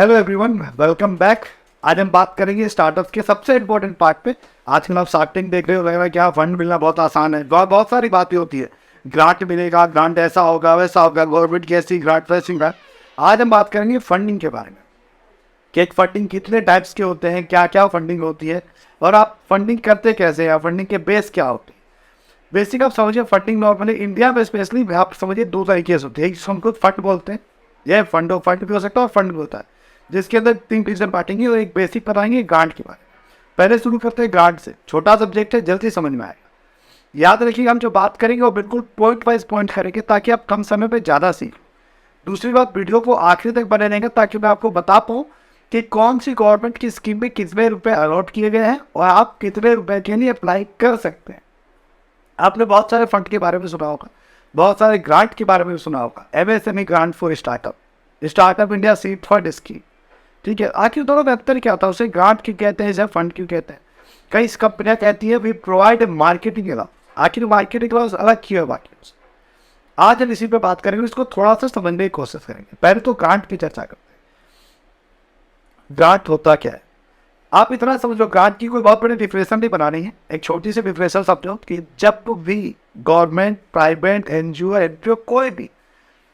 Hello everyone, welcome back. आज हम बात करेंगे स्टार्टअप्स के सबसे इम्पोर्टेंट पार्ट पे। आजकल आप स्टार्टिंग देख रहे हो, लग रहा है क्या फंड मिलना बहुत आसान है। बहुत सारी बातें होती है, ग्रांट मिलेगा, ग्रांट ऐसा होगा वैसा होगा, गवर्नमेंट की ऐसी ग्रांट वैसी ग्रांट। आज हम बात करेंगे फंडिंग के बारे में कि एक फंडिंग कितने टाइप्स के होते हैं, क्या क्या फंडिंग होती है और आप फंडिंग करते कैसे हैं, फंडिंग के बेस क्या होते हैं। बेसिक आप समझिए, फंडिंग नॉर्मली इंडिया में स्पेशली आप समझिए दो तरीके से होती है। एक जिसको हमको फंड बोलते हैं, यह फंड भी हो सकता है और फंड भी होता है, जिसके अंदर तीन रीजन बांटेंगे और एक बेसिक बताएंगे ग्रांट के बारे में। पहले शुरू करते हैं ग्रांट से। छोटा सब्जेक्ट है, जल्दी समझ में आएगा। याद रखिएगा, हम जो बात करेंगे वो बिल्कुल पॉइंट वाइज पॉइंट करेंगे ताकि आप कम समय पे ज़्यादा सीख। दूसरी बात, वीडियो को आखिर तक बने रहेंगे ताकि मैं आपको बता पाऊँ कि कौन सी गवर्नमेंट की स्कीम में कितने रुपए अलॉट किए गए हैं और आप कितने रुपए के लिए अप्लाई कर सकते हैं। आपने बहुत सारे फंड के बारे में सुना होगा, बहुत सारे ग्रांट के बारे में सुना होगा। MSME grant for startup, startup India seed fund scheme, ठीक है। आखिर दोनों में अंतर क्या होता है, उसे ग्रांट क्यों कहते हैं, इसे फंड क्यों कहते हैं। कई कंपनियां कहती है वी प्रोवाइड मार्केटिंग अलाउ। आखिर मार्केटिंग अलाउ अलग क्यों है बाकी से? आज हम इसी पे बात करेंगे, इसको थोड़ा सा समझने की कोशिश करेंगे। पहले तो ग्रांट की चर्चा करते हैं। ग्रांट होता क्या है, आप इतना समझो, ग्रांट की कोई बहुत बड़ी डिफिनेशन नहीं बनानी है। एक छोटी सी डिफिनेशन समझो कि जब भी गवर्नमेंट, प्राइवेट, एनजीओ, एनपीओ कोई भी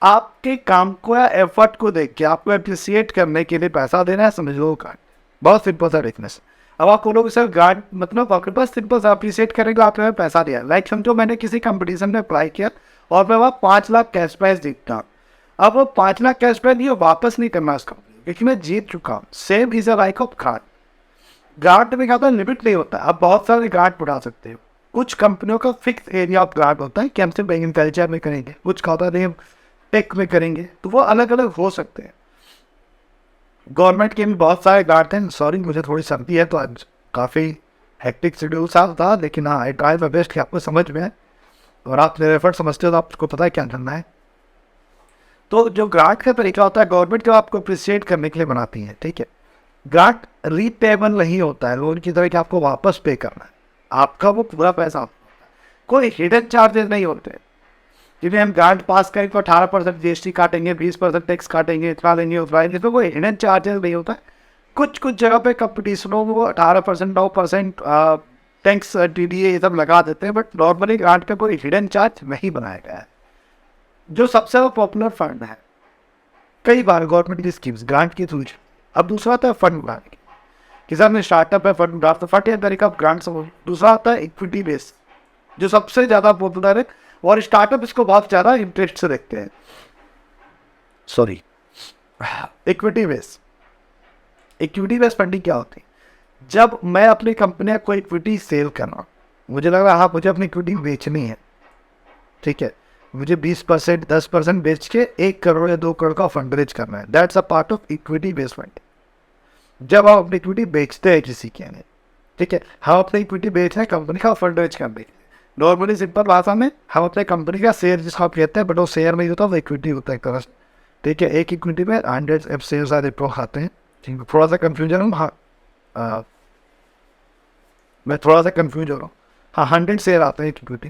आपके काम को या एफर्ट को देख के आपको अप्रिसिएट करने के लिए पैसा देना है, समझ लो ग्रांट। बहुत सिंपल सा डिफिनेशन। अब आप बोलोगे सर ग्रांट मतलब आपके पास सिंपल सा अप्रिसिएट करेंगे, आपने हमें पैसा दिया। लाइक समझो मैंने किसी कंपटीशन में अप्लाई किया और मैं वहाँ 5 लाख कैश प्राइज जीतता हूँ। अब वो 5 लाख कैश प्राइज ये वापस नहीं करना उस कंपनी, क्योंकि मैं जीत चुका हूँ। Same is a like of grant. Grant में क्या होता है, लिमिट नहीं होता। आप बहुत सारे ग्रांट उठा सकते हो। कुछ कंपनियों का फिक्स एरिया ऑफ ग्रांट होता है कि हम सिर्फ एग्रीकल्चर में करेंगे, कुछ का होता है टेक में करेंगे, तो वो अलग अलग हो सकते हैं। गवर्नमेंट के भी बहुत सारे ग्रांट हैं। सॉरी, मुझे थोड़ी सर्दी है तो आज काफ़ी हेक्टिक शेड्यूल सा था, लेकिन हाँ, आई ट्राई माय बेस्ट कि आपको समझ में आए और आप मेरे एफर्ट समझते हो तो आपको पता है क्या करना है। तो जो ग्रांट का तरीका होता है, गवर्नमेंट जो आपको अप्रिशिएट करने के लिए बनाती है, ठीक है। ग्रांट रीपेबल नहीं होता है लोन की तरह कि आपको वापस पे करना है, आपका वो पूरा पैसा। कोई हिडन चार्जेस नहीं होते। जिन्हें हम ग्रांट पास करें तो 18% जीएसटी काटेंगे, 20% टैक्स काटेंगे, इतना लेंगे उतना लेंगे, इसमें कोई हिडन चार्जेस नहीं होता। कुछ कुछ जगह पे कंपटीशनों में वो 18%, 9% टैक्स, टीडीए ये सब लगा देते हैं, बट नॉर्मली ग्रांट पे कोई हिडन चार्ज नहीं बनाया गया है। जो सबसे पॉपुलर फंड है, कई बार गवर्नमेंट की स्कीम्स ग्रांट की थ्रू। अब दूसरा आता है फंड बनाने की, कि सर मैं स्टार्टअप है, फंड ड्राफ्ट फंड या तरीका ग्रांट समझ। दूसरा आता है इक्विटी बेस, जो सबसे ज़्यादा पॉपुलर है और स्टार्टअप इसको बहुत ज़्यादा इंटरेस्ट से देखते हैं। Sorry, equity base. Equity base funding क्या होती है, जब मैं अपनी कंपनी को इक्विटी सेल करना, मुझे लग रहा है हाँ मुझे अपनी इक्विटी बेचनी है, ठीक है। मुझे 20%, 10% बेच के 1 करोड़ या 2 करोड़ का फंड रेज करना है। That's a part of equity base funding. जब आप अपनी इक्विटी बेचते हैं किसी के लिए, ठीक है, हम अपनी इक्विटी बेच रहे हैं कंपनी का फंड रेज करने। नॉर्मली सिंपल भाषा में हम अपने कंपनी का शेयर जिसको आप कहते हैं, बट वो शेयर नहीं होता, वो इक्विटी होता है एक तरह से, ठीक है। एक इक्विटी में 100 शेयर आते हैं, ठीक है। थोड़ा सा कन्फ्यूजन हूँ, हाँ, मैं थोड़ा सा कन्फ्यूज हो रहा हूँ। हाँ, 100 शेयर आते हैं इक्विटी,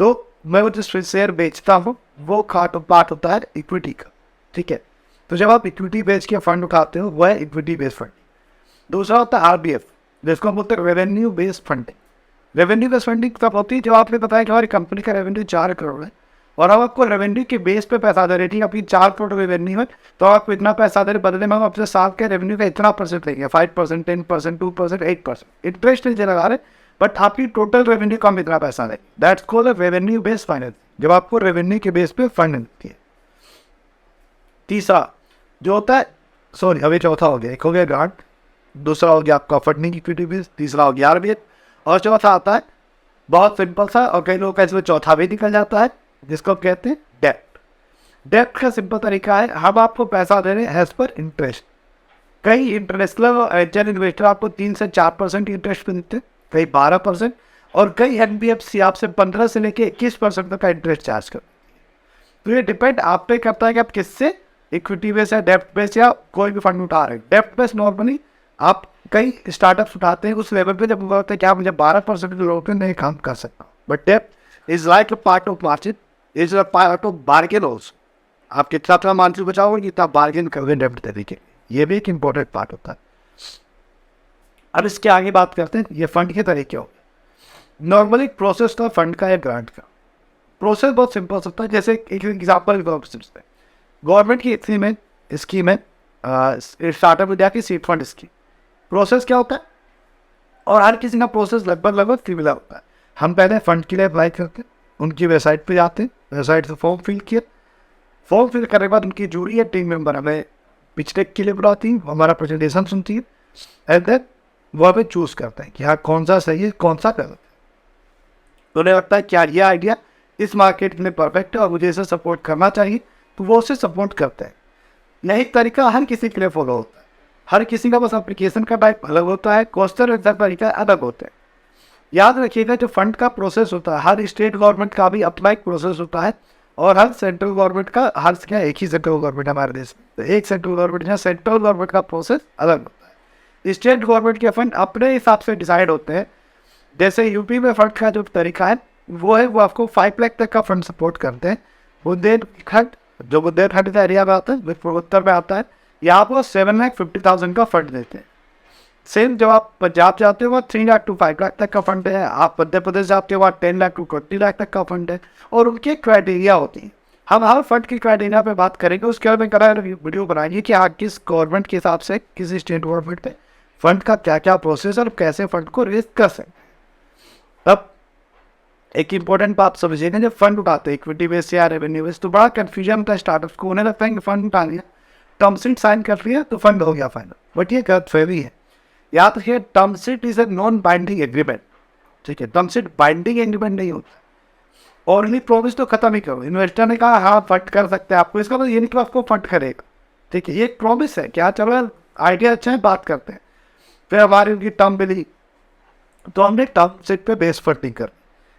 तो मैं वो जो शेयर बेचता हूँ वो पार्ट होता है इक्विटी का, ठीक है। तो जब आप इक्विटी बेच के फंड उठाते हो वह है इक्विटी बेस्ड फंड। दूसरा होता है आरबीएफ, जिसको हम बोलते हैं revenue based funding. Revenue based funding तब होती है जब आपने बताया कि हमारी कंपनी का रेवेन्यू 4 करोड़ है और हम आपको रेवेन्यू के बेस पे पैसा दे रहे, ठीक है। आपकी 4 करोड़ रेवेन्यू है तो आपको इतना पैसा दे रहे, बदले में हम अपने साल के रेवेन्यू का इतना परसेंट लेंगे, 5%, 10%, 2%, 8%। इंटरेस्ट नहीं लगा रहे, बट आपकी टोटल रेवेन्यू कम इतना पैसा देंगे। That's called revenue based finance, जब आपको रेवेन्यू के बेस पे फंड मिलती है। तीसरा जो होता है, सॉरी अभी चौथा हो गया, एक हो गया ग्रांट, दूसरा हो गया आपका फंडिंग इक्विटी बेस, तीसरा हो गया आरबीएफ, और चौथा आता है बहुत सिंपल सा, और कई लोगों का इसमें चौथा भी निकल जाता है, जिसको कहते हैं डेप्ट। डेप्ट का सिंपल तरीका है, हम आपको पैसा दे रहे हैं एज पर इंटरेस्ट। कई इंटरनेशनल और एंजल इन्वेस्टर आपको 3 से 4% इंटरेस्ट पे देते हैं, कई 12%, और कई एनबीएफसी आपसे 15 से लेके 21% तक का इंटरेस्ट चार्ज करते हैं। तो ये डिपेंड आप पे करता है कि आप किससे, इक्विटी बेस या डेप्ट बेस या कोई भी फंड उठा रहे हैं। डेप्ट बेस नॉर्मली आप कई स्टार्टअप्स उठाते हैं उस लेवल पे जब बोलते हैं क्या मुझे 12% लोग नहीं काम कर सकता, बट डेप्ट is like a part of margin, is a part of bargain also. आप कितना अपना मार्जिन बचाओगे, कितना बार्गेन करोगे डेप्ट तरीके। ये भी एक इम्पोर्टेंट पार्ट होता है। अब इसके आगे बात करते हैं ये फंड के तरीके हो। नॉर्मली प्रोसेस था फंड का या ग्रांट का, प्रोसेस बहुत सिंपल होता है। जैसे एक एग्जाम्पल गवर्नमेंट की स्कीम है स्टार्टअप इंडिया की सीड फंड स्कीम। प्रोसेस क्या होता है, और हर किसी का प्रोसेस लगभग सिमिलर होता है। हम पहले फंड के लिए अप्लाई करते हैं, उनकी वेबसाइट पे जाते हैं, वेबसाइट से फॉर्म फिल किया, फॉर्म फिल करने के बाद उनकी जूरी या टीम मेंबर हमें पिच डेक के लिए बुलाती है, हमारा प्रेजेंटेशन सुनती है, एंड देन वो हमें चूज़ करते हैं कि हाँ कौन सा सही है कौन सा गलत है। तो उन्हें लगता है क्या ये आइडिया इस मार्केट में परफेक्ट है और मुझे इसे सपोर्ट करना चाहिए, तो वो उसे सपोर्ट करते हैं। यही तरीका हर किसी के लिए फॉलो होता है, हर किसी का बस एप्लीकेशन का टाइप अलग होता है, क्वेश्चन आंसर तरीका अलग होता है। याद रखिएगा जो फंड का प्रोसेस होता है हर स्टेट गवर्नमेंट का भी अपना एक प्रोसेस होता है, और हर सेंट्रल गवर्नमेंट का हर क्या एक ही सेंट्रल गवर्नमेंट हमारे देश में, तो एक सेंट्रल गवर्नमेंट है, सेंट्रल गवर्नमेंट का प्रोसेस अलग होता है। स्टेट गवर्नमेंट के फंड अपने हिसाब से डिसाइड होते हैं। जैसे यूपी में फंड का जो तरीका है वो आपको 5 लाख तक का फंड सपोर्ट करते हैं। बुंदेलखंड जो बुंदेलखंड का एरिया में आता है, पूर्वोत्तर में आता है, यहाँ पर 7,50,000 का फंड देते हैं। सेम जब आप पंजाब जाते हो वहाँ 3 लाख टू 5 लाख तक का फंड है, आप मध्य प्रदेश जाते हो वहाँ 10 लाख टू 20 लाख तक का फंड है, और उनके क्राइटेरिया होती हैं। हम हर फंड की क्राइटेरिया पे बात करेंगे, उसके बाद में करा वीडियो बनाएंगे कि हाँ किस गवर्नमेंट के हिसाब से किस स्टेट गवर्नमेंट पे फंड का क्या क्या प्रोसेस और कैसे फंड को रेज कर सकते। अब एक इंपॉर्टेंट बात समझिएगा, जब फंड उठाते हैं इक्विटी बेस या रेवेन्यू बेस तो बड़ा कन्फ्यूजन होता है स्टार्टअप्स को। उन्हें लगता है कि फंड उठा लिया, टर्म शीट साइन कर लिया तो फंड हो गया फाइनल, बट ये गलतफहमी है। याद रखिए term sheet is a non binding agreement, ठीक है, टर्म शीट बाइंडिंग एग्रीमेंट नहीं होता। ओनली प्रॉमिस तो खत्म ही करो, इन्वेस्टर ने कहा हाँ फंड कर सकते हैं आपको, इसका मतलब ये नहीं कि आपको फंड करेगा, ठीक है, ये एक प्रॉमिस है क्या चलो आइडिया अच्छा है बात करते हैं। फिर हमारी उनकी टर्म मिली तो हमने टर्म शीट पे बेस फंडिंग कर,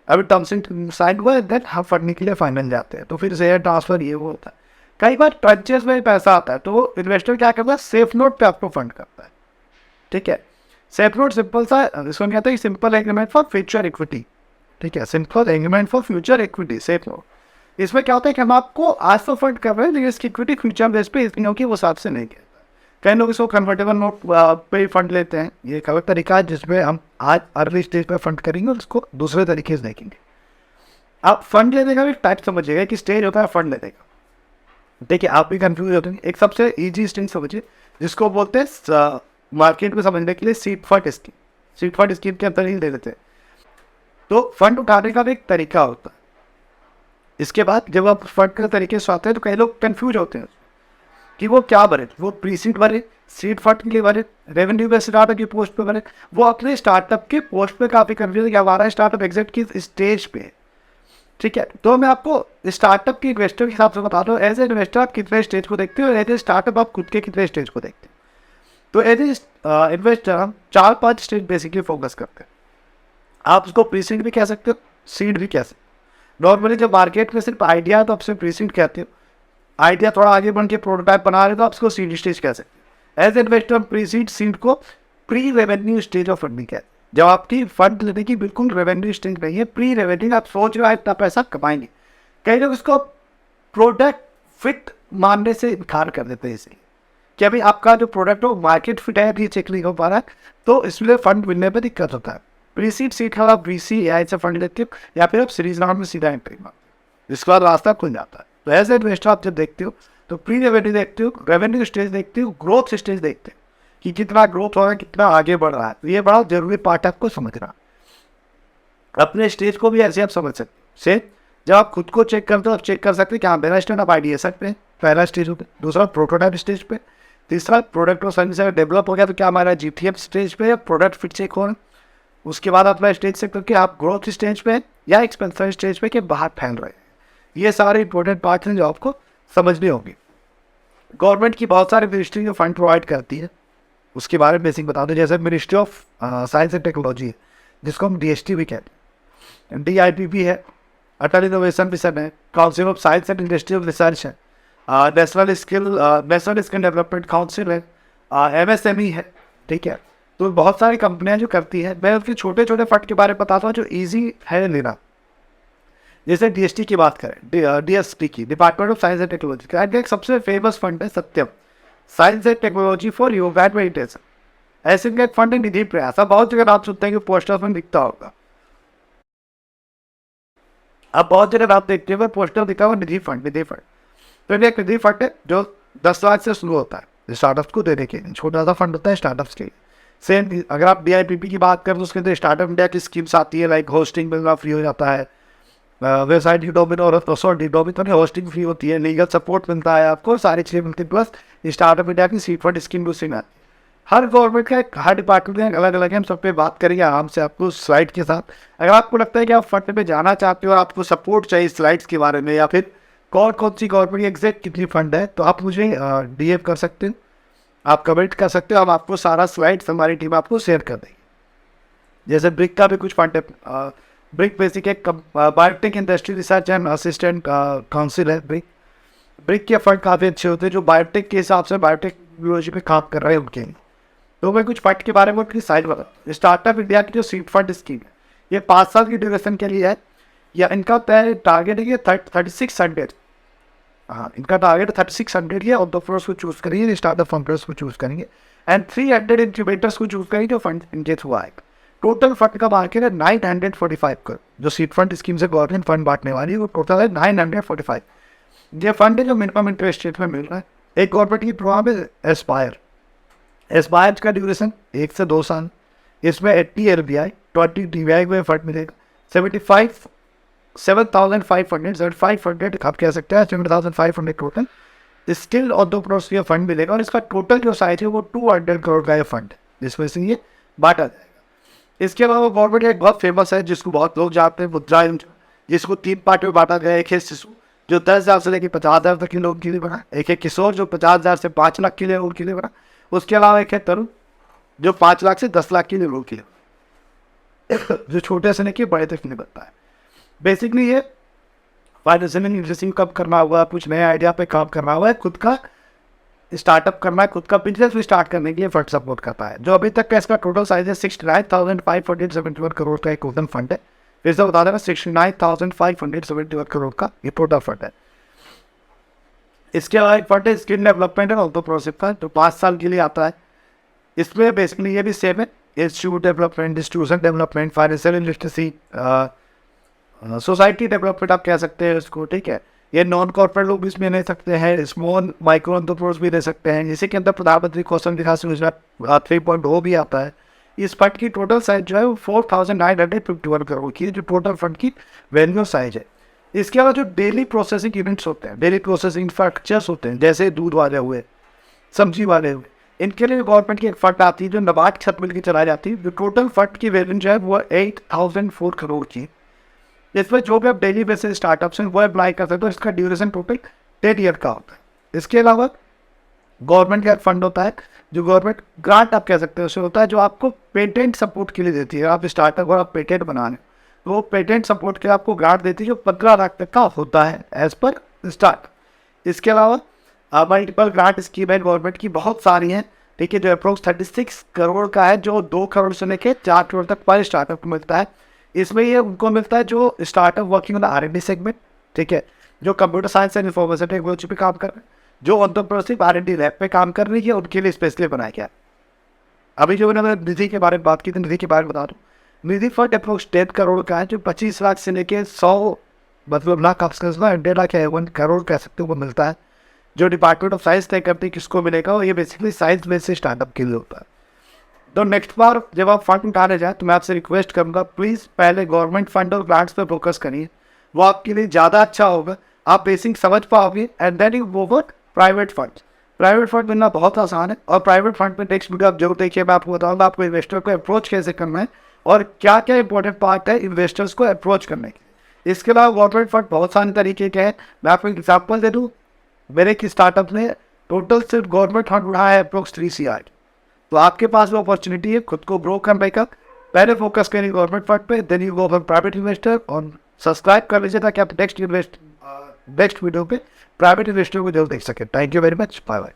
अभी टर्म शीट साइन हुआ देन हम फंडिंग के लिए फाइनल जाते हैं, तो फिर शेयर ट्रांसफर ये वो होता है। कई बार ट्रांचेस में पैसा आता है तो इन्वेस्टर क्या करता है सेफ नोट पे आपको फंड करता है, ठीक है। सेफ नोट सिंपल सा, इसको कहते हैं simple agreement for future equity, ठीक है, simple agreement for future equity safe note. इसमें क्या होता है कि हम आपको आज तो फंड कर रहे हैं लेकिन इसकी इक्विटी फ्यूचर बेस पे इतनी होगी वो हिसाब से नहीं कहता। कई लोग इसको कन्वर्टेबल नोट पे फंड लेते हैं, ये एक अलग तरीका है जिसमें हम आज अर्ली स्टेज पे फंड करेंगे और उसको दूसरे तरीके से देखेंगे। आप फंड लेने का भी टाइप समझिएगा कि स्टेज होता है फंड लेने का, देखिए आप भी कंफ्यूज होते हैं। एक सबसे इजी स्टेज समझिए जिसको बोलते हैं मार्केट में समझने के लिए seed fund scheme, seed fund scheme के अंदर ही ले लेते हैं। तो फंड उठाने का भी एक तरीका होता है। इसके बाद जब आप फंड के तरीके से आते हैं तो कई लोग कंफ्यूज होते हैं कि वो क्या भरे, वो प्री सीड भरे, सीड फंड के लिए भरे, रेवेन्यू बेस्ड स्टार्टअप की पोस्ट पे भरे। वो अपने स्टार्टअप के पोस्ट पे काफ़ी कंफ्यूज है, हमारा स्टार्टअप एग्जैक्ट किस स्टेज पे, ठीक है। तो मैं आपको स्टार्टअप के इन्वेस्टर के हिसाब से बताता हूँ, एज ए इन्वेस्टर आप कितने स्टेज को देखते हो, एज ए स्टार्टअप आप खुद के कितने स्टेज को देखते हो। तो एज ए इन्वेस्टर हम 4-5 स्टेज बेसिकली फोकस करते हैं। आप उसको प्री सीड भी कह सकते हो, सीड भी कह सकते हो। नॉर्मली जब मार्केट में सिर्फ आइडिया है तो आपसे प्री सीड कहते हो, आइडिया थोड़ा आगे बढ़ के प्रोटोटाइप बना रहे हो तो आप उसको सीड स्टेज कह सकते हो। As a investor pre seed seed को pre revenue stage of funding कहते हैं। जब आपकी फंड लेने की बिल्कुल रेवेन्यू स्टेज नहीं है, प्री रेवेन्यू, आप सोच रहे हो इतना पैसा कमाएंगे। कई लोग इसको प्रोडक्ट फिट मानने से इनकार कर देते हैं, इसलिए कि अभी आपका जो प्रोडक्ट हो मार्केट फिट है अभी चेक नहीं हो पा रहा है, तो इसलिए फंड मिलने पर दिक्कत होता है। प्री सीड सीड का आप VC से फंड लेते हो या फिर आप सीरीज राउंड में सीधा एंट्री मारते हो, इसके बाद रास्ता खुल जाता है। तो एज ए इन्वेस्टर आप जब देखते हो तो प्री रेवेन्यू देखते हो, रेवेन्यू स्टेज देखते हो, ग्रोथ स्टेज देखते हो कि कितना ग्रोथ हो रहा है, कितना आगे बढ़ रहा है। तो ये बड़ा जरूरी पार्ट है आपको समझना। अपने स्टेज को भी ऐसे आप समझ सकते हो। से जब आप खुद को चेक करते हो आप चेक कर सकते हो कि हाँ मेरा स्टार्टअप आइडिया पे पहला स्टेज होता है, दूसरा प्रोटोटाइप स्टेज पे, तीसरा प्रोडक्ट और सर्विस डेवलप हो गया तो क्या हमारा GTM स्टेज पे या प्रोडक्ट फिट चेक हो रहा है। उसके बाद अपना स्टेज से करके आप ग्रोथ स्टेज पे या एक्सपेंशन स्टेज पे के बाहर फैल रहे हैं। ये सारे इंपॉर्टेंट पार्ट हैं जो आपको समझने होंगे। गवर्नमेंट की बहुत सारी मिनिस्ट्री जो फंड प्रोवाइड करती है उसके बारे में बेसिक बता दें। जैसे ministry of science and technology है जिसको हम DST भी कहते हैं, DIPP है, अटल इनोवेशन मिशन है, council of science and industrial research है, नेशनल स्किल डेवलपमेंट काउंसिल है, MSME है, ठीक है। तो बहुत सारी कंपनियां जो करती है। मैं उसके छोटे छोटे फंड के बारे में बताता हूँ जो ईजी है लेना। जैसे DST की बात करें, DST की department of science and technology का एक सबसे फेमस फंड है Satyam, science and technology for yoga and meditation, ऐसे का एक फंड है निधि प्रयास। अब बहुत जगह आप सुनते हैं कि पोस्टर में दिखता होगा, अब बहुत जगह आप देखते हैं पोस्टर दिखा हुआ निधि फंड, निधि फंड। तो ये एक निधि फंड है जो 10 लाख से शुरू होता है स्टार्टअप्स को देने के लिए, छोटा सा फंड होता है स्टार्टअप्स के लिए। सेम अगर आप DIPP की बात करें तो उसके अंदर स्टार्टअप इंडिया की स्कीम्स आती है, लाइक होस्टिंग मिलना फ्री हो जाता है, वेबसाइट की डोमेन और डोमेन होस्टिंग फ्री होती है, लीगल सपोर्ट मिलता है आपको, सारी चीज़ें मिलती है। प्लस स्टार्टअप इंडिया की सीड फंड स्कीम दूसरी में आती है। हर गवर्नमेंट का हर डिपार्टमेंट का अलग अलग है, हम सब पे बात करेंगे आराम से आपको स्लाइड के साथ। अगर आपको लगता है कि आप फंड में जाना चाहते हो और आपको सपोर्ट चाहिए स्लाइड्स के बारे में, या फिर कौन कौन सी गवर्नमेंट की एग्जैक्ट कितनी फंड है, तो आप मुझे DM कर सकते हो, आप कमेंट कर सकते हो, हम आपको सारा स्लाइड्स हमारी टीम आपको शेयर कर देगी। जैसे ब्रिक का भी कुछ फंड है, ब्रिक बेसिक एक biotech industry research and assistant council है ब्रिक। ब्रिक के फंड काफ़ी अच्छे होते हैं जो बायोटेक के हिसाब से बायोटेक्नोलॉजी पे काम कर रहे हैं उनके लिए। तो मैं कुछ फंड के बारे में अपनी साइड बता। स्टार्टअप इंडिया की जो सीड फंड स्कीम है, ये 5 साल की ड्यूरेशन के लिए है, या इनका टारगेट है कि 3600, हाँ इनका टारगेट 3600 है। ऑन्टरप्रेन्योर्स को चूज़ करेंगे, स्टार्टअप फाउंडर्स को चूज़ करेंगे, एंड 300 इंक्यूबेटर्स को चूज़ करेंगे जो फंड इनके थ्रू आएगा। टोटल फंड का मार्केट है 945 करोड़। जो सीड फंड स्कीम से गवर्नमेंट फंड बांटने वाली है वो टोटल है 945। ये फंड है जो मिनिमम इंटरेस्ट रेट में मिल रहा है। एक गवर्नमेंट की प्रोग्राम है एस्पायर। एस्पायर का ड्यूरेशन 1 से 2 साल, इसमें 80 LBI 20 DBI में फंड मिलेगा। 7,500 आप कह सकते हैं 7,500 टोटल स्किल ऑन्टरप्रेन्योर्स ये फंड मिलेगा, और इसका टोटल जो साइज है वो 200 करोड़ का ये फंड है, जिसमें से ये बांटा जाएगा। इसके अलावा गवर्नमेंट एक बहुत फेमस है जिसको बहुत लोग जानते हैं, मुद्रा योजना, जिसको 3 पार्ट में बांटा गया है। एक है शिशु जो 10,000 से लेकर 50,000 तक के लोगों के लिए बना, एक है किशोर जो 50,000 से 5 लाख के लिए उनके लिए बना, उसके अलावा एक है तरुण जो 5 लाख से 10 लाख के लिए लोगों के लिए जो छोटे से लेके बड़े तक नहीं बनता है। बेसिकली ये फाइनेंशियल लिटरेसी कब करना हुआ, कुछ नए आइडिया पे काम करना हुआ है, खुद का स्टार्टअप करना है, खुद का बिजनेस भी स्टार्ट करने के लिए फंड सपोर्ट करता है। जो अभी तक का इसका टोटल साइज है 69,571 करोड़ का एक टोटल फंड है। फिर से बता देना 69,571 करोड़ का ये टोटल फंड है। इसके अलावा एक फंड है स्किल डेवलपमेंट एंड ऑन्टरप्रेन्योरशिप का, जो 5 साल के लिए आता है। इसमें बेसिकली ये भी सेम है, institute development, distribution development, financial literacy, society development आप कह सकते हैं इसको, ठीक है। ये नॉन कॉर्पोरेट लोग भी इसमें ले सकते हैं, स्मॉल माइक्रो एंटरप्राइज भी ले सकते हैं। इसी के अंदर प्रधानमंत्री कौशल विकास योजना 3.0 भी आता है। इस फंड की टोटल साइज जो है वो 4,951 करोड़ की है, जो टोटल फंड की वैल्यू साइज है। इसके अलावा जो डेली प्रोसेसिंग यूनिट्स होते हैं, डेली प्रोसेसिंग इंफ्रास्ट्रक्चर्स होते हैं, जैसे दूध वाले हुए, सब्जी वाले हुए, इनके लिए गवर्नमेंट की एक फंड आती है जो नबार्ड के साथ मिलकर चलाई जाती है। जो टोटल फंड की वैल्यू जो है वो 8,004 करोड़ की। इसमें जो भी आप डेली बेसिस स्टार्टअप्स हैं वो अप्लाई कर सकते हो। इसका ड्यूरेशन टोटल 10 ईयर का होता है। इसके अलावा गवर्नमेंट का फंड होता है जो गवर्नमेंट ग्रांट आप कह सकते हो उसे होता है, जो आपको पेटेंट सपोर्ट के लिए देती है। आप स्टार्टअप और आप पेटेंट बना रहे तो वो पेटेंट सपोर्ट के लिए आपको ग्रांट देती है, जो 15 लाख तक का होता है एज पर स्टार्ट। इसके अलावा मल्टीपल ग्रांट स्कीम है गवर्नमेंट की, बहुत सारी हैं, ठीक है, जो अप्रोक्स 36 करोड़ का है, जो 2 करोड़ से लेकर 4 करोड़ तक पर स्टार्टअप को मिलता है। इसमें ये उनको मिलता है जो startup working on R&D segment, ठीक है, जो computer science and information technology पे काम कर रहे हैं, जो एंटरप्रेन्योरशिप R&D लैब पे काम कर रही है, उनके लिए स्पेशली बनाया गया। अभी जो मैंने निधि के बारे में बात की थी, निधि के बारे में बता दूँ, निधि फंड अप्रोक्स 10 करोड़ का है, जो 25 लाख से लेके 100 मतलब लाख आप 100 लाख है 1 करोड़ कह सकते हो वो मिलता है। जो डिपार्टमेंट ऑफ साइंस तय करती है किसको मिलेगा, और ये बेसिकली साइंस बेस्ड स्टार्टअप के लिए होता है। तो नेक्स्ट बार जब आप फंड उठाने जाए तो मैं आपसे रिक्वेस्ट करूंगा, प्लीज़ पहले गवर्नमेंट फंड और ग्रांट्स पे फोकस करिए, वो आपके लिए ज़्यादा अच्छा होगा, आप बेसिक समझ पाओगे, and then you go for private fund. Private fund मिलना बहुत आसान है, और प्राइवेट फंड में नेक्स्ट वीडियो आप जरूर देखिए, मैं आपको बताऊँगा आपको इन्वेस्टर को अप्रोच कैसे करना है और क्या क्या इंपॉर्टेंट पार्ट है इन्वेस्टर्स को अप्रोच करने के। इसके अलावा गवर्नमेंट फंड बहुत सारे तरीके के हैं। मैं आपको एग्जाम्पल दे दूँ, मेरे एक स्टार्टअप ने टोटल सिर्फ गवर्नमेंट फंड उठाया है अप्रोक्स 3 CR। तो आपके पास वो अपॉर्चुनिटी है खुद को ग्रो करने का। पहले फोकस करिए गवर्नमेंट फंड पे, then you go for private investor, और सब्सक्राइब कर लीजिए ताकि आप नेक्स्ट वीडियो पे प्राइवेट इन्वेस्टर को जरूर देख सकें। Thank you very much, bye bye.